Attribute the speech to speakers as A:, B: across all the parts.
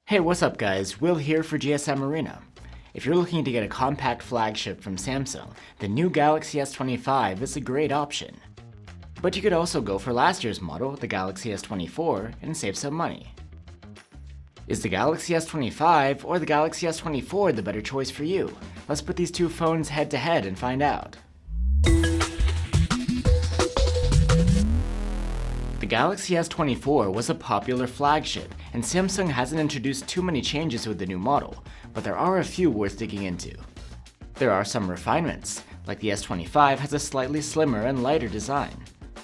A: Hey, what's up guys? Will here for GSM Arena. If you're looking to get a compact flagship from Samsung, the new Galaxy S25 is a great option. But you could also go for last year's model, the Galaxy S24, and save some money. Is the Galaxy S25 or the Galaxy S24 the better choice for you? Let's put these two phones head to head and find out. The Galaxy S24 was a popular flagship, and Samsung hasn't introduced too many changes with the new model, but there are a few worth digging into. There are some refinements, like the S25 has a slightly slimmer and lighter design.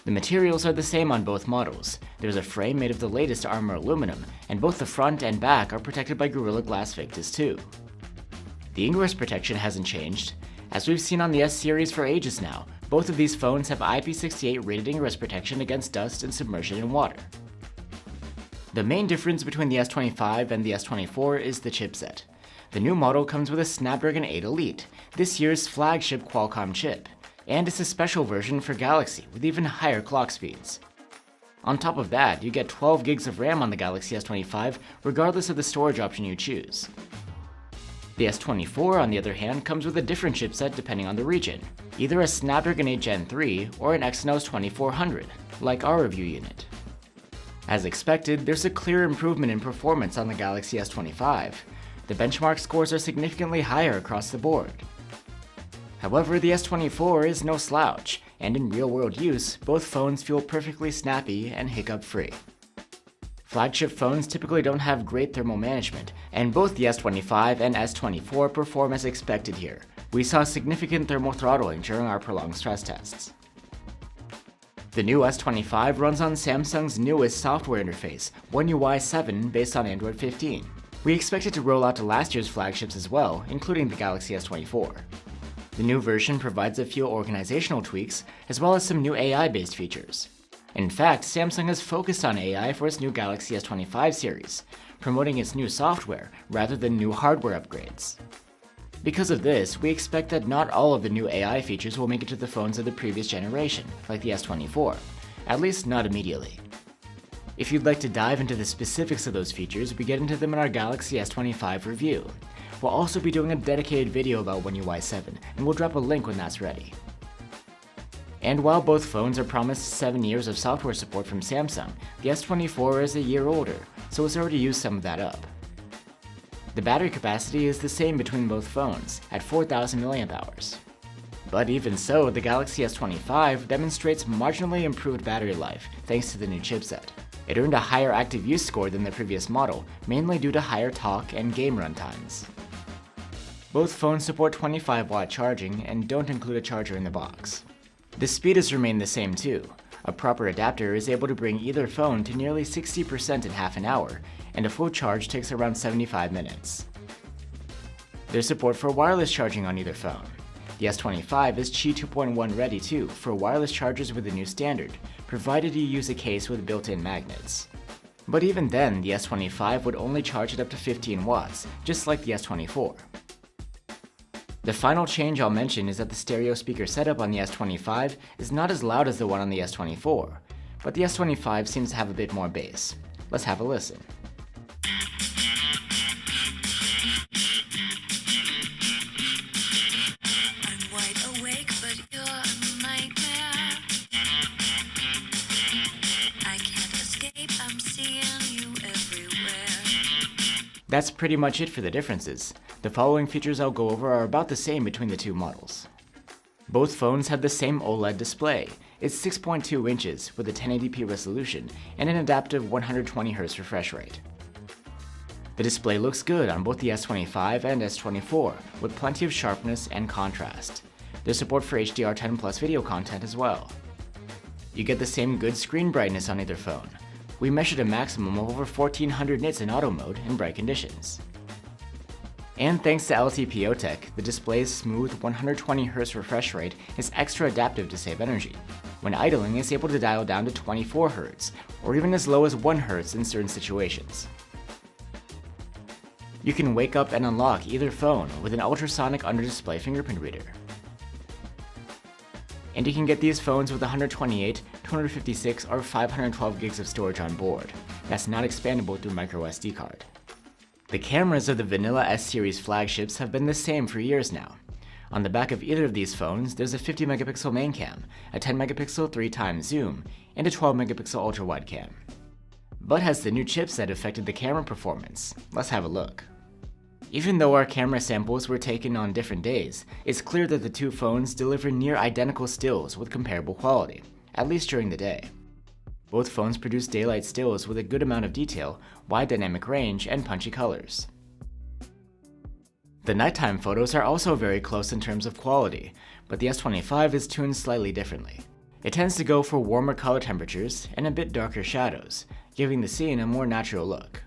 A: The materials are the same on both models. There's a frame made of the latest Armor aluminum, and both the front and back are protected by Gorilla Glass Victus 2. The ingress protection hasn't changed. As we've seen on the S series for ages now, both of these phones have IP68 rated ingress protection against dust and submersion in water. The main difference between the S25 and the S24 is the chipset. The new model comes with a Snapdragon 8 Elite, this year's flagship Qualcomm chip, and it's a special version for Galaxy with even higher clock speeds. On top of that, you get 12 gigs of RAM on the Galaxy S25 regardless of the storage option you choose. The S24, on the other hand, comes with a different chipset depending on the region, either a Snapdragon 8 Gen 3 or an Exynos 2400, like our review unit. As expected, there's a clear improvement in performance on the Galaxy S25. The benchmark scores are significantly higher across the board. However, the S24 is no slouch, and in real-world use, both phones feel perfectly snappy and hiccup-free. Flagship phones typically don't have great thermal management, and both the S25 and S24 perform as expected here. We saw significant thermal throttling during our prolonged stress tests. The new S25 runs on Samsung's newest software interface, One UI 7 based on Android 15. We expect it to roll out to last year's flagships as well, including the Galaxy S24. The new version provides a few organizational tweaks, as well as some new AI-based features. In fact, Samsung has focused on AI for its new Galaxy S25 series, promoting its new software rather than new hardware upgrades. Because of this, we expect that not all of the new AI features will make it to the phones of the previous generation, like the S24, at least not immediately. If you'd like to dive into the specifics of those features, we get into them in our Galaxy S25 review. We'll also be doing a dedicated video about One UI 7, and we'll drop a link when that's ready. And while both phones are promised 7 years of software support from Samsung, the S24 is a year older, so it's already used some of that up. The battery capacity is the same between both phones, at 4000 mAh. But even so, the Galaxy S25 demonstrates marginally improved battery life thanks to the new chipset. It earned a higher active use score than the previous model, mainly due to higher talk and game runtimes. Both phones support 25-watt charging and don't include a charger in the box. The speed has remained the same too. A proper adapter is able to bring either phone to nearly 60% in half an hour, and a full charge takes around 75 minutes. There's support for wireless charging on either phone. The S25 is Qi 2.1 ready too for wireless chargers with the new standard, provided you use a case with built-in magnets. But even then, the S25 would only charge it up to 15 watts, just like the S24. The final change I'll mention is that the stereo speaker setup on the S25 is not as loud as the one on the S24, but the S25 seems to have a bit more bass. Let's have a listen.
B: I'm wide awake, but you're a nightmare. I can't escape, I'm seeing you everywhere.
A: That's pretty much it for the differences. The following features I'll go over are about the same between the two models. Both phones have the same OLED display. It's 6.2 inches with a 1080p resolution and an adaptive 120Hz refresh rate. The display looks good on both the S25 and S24, with plenty of sharpness and contrast. There's support for HDR10 Plus video content as well. You get the same good screen brightness on either phone. We measured a maximum of over 1400 nits in auto mode in bright conditions. And thanks to LTPO tech, the display's smooth 120Hz refresh rate is extra adaptive to save energy. When idling, it's able to dial down to 24Hz, or even as low as 1Hz in certain situations. You can wake up and unlock either phone with an ultrasonic under-display fingerprint reader. And you can get these phones with 128, 256, or 512 gigs of storage on board. That's not expandable through microSD card. The cameras of the vanilla S series flagships have been the same for years now. On the back of either of these phones, there's a 50 megapixel main cam, a 10 megapixel 3x zoom, and a 12 megapixel ultra-wide cam. But has the new chipset affected the camera performance? Let's have a look. Even though our camera samples were taken on different days, it's clear that the two phones deliver near identical stills with comparable quality, at least during the day. Both phones produce daylight stills with a good amount of detail, wide dynamic range, and punchy colors. The nighttime photos are also very close in terms of quality, but the S25 is tuned slightly differently. It tends to go for warmer color temperatures and a bit darker shadows, giving the scene a more natural look.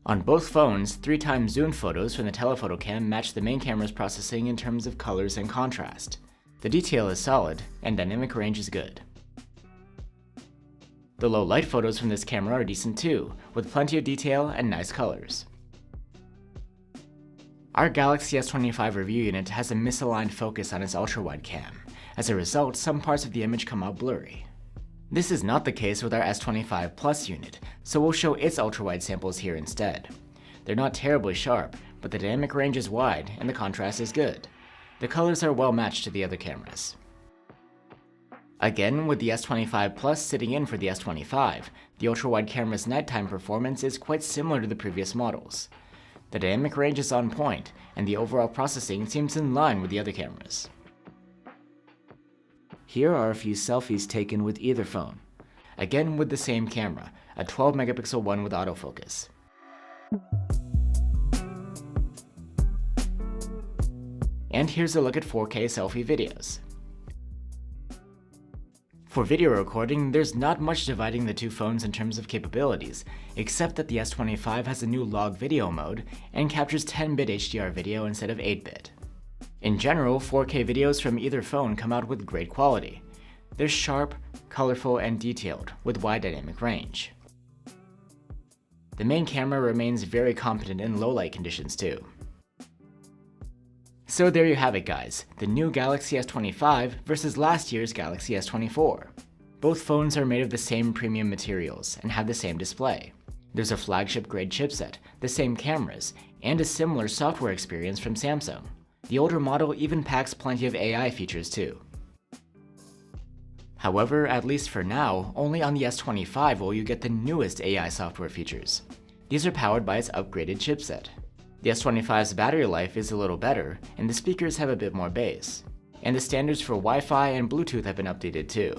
A: On both phones, 3x zoom photos from the telephoto cam match the main camera's processing in terms of colors and contrast. The detail is solid, and dynamic range is good. The low light photos from this camera are decent too, with plenty of detail and nice colors. Our Galaxy S25 review unit has a misaligned focus on its ultra-wide cam. As a result, some parts of the image come out blurry. This is not the case with our S25 Plus unit, so we'll show its ultra-wide samples here instead. They're not terribly sharp, but the dynamic range is wide and the contrast is good. The colors are well matched to the other cameras. Again, with the S25 Plus sitting in for the S25, the ultra-wide camera's nighttime performance is quite similar to the previous models. The dynamic range is on point, and the overall processing seems in line with the other cameras. Here are a few selfies taken with either phone. Again with the same camera, a 12 megapixel one with autofocus. And here's a look at 4K selfie videos. For video recording, there's not much dividing the two phones in terms of capabilities, except that the S25 has a new log video mode and captures 10-bit HDR video instead of 8-bit. In general, 4K videos from either phone come out with great quality. They're sharp, colorful, and detailed, with wide dynamic range. The main camera remains very competent in low light conditions too. So there you have it guys, the new Galaxy S25 versus last year's Galaxy S24. Both phones are made of the same premium materials and have the same display. There's a flagship grade chipset, the same cameras, and a similar software experience from Samsung. The older model even packs plenty of AI features too. However, at least for now, only on the S25 will you get the newest AI software features. These are powered by its upgraded chipset. The S25's battery life is a little better, and the speakers have a bit more bass. And the standards for Wi-Fi and Bluetooth have been updated too.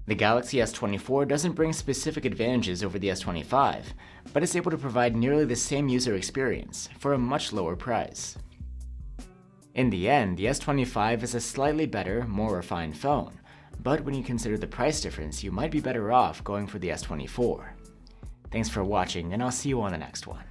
A: The Galaxy S24 doesn't bring specific advantages over the S25, but is able to provide nearly the same user experience for a much lower price. In the end, the S25 is a slightly better, more refined phone, but when you consider the price difference, you might be better off going for the S24. Thanks for watching, and I'll see you on the next one.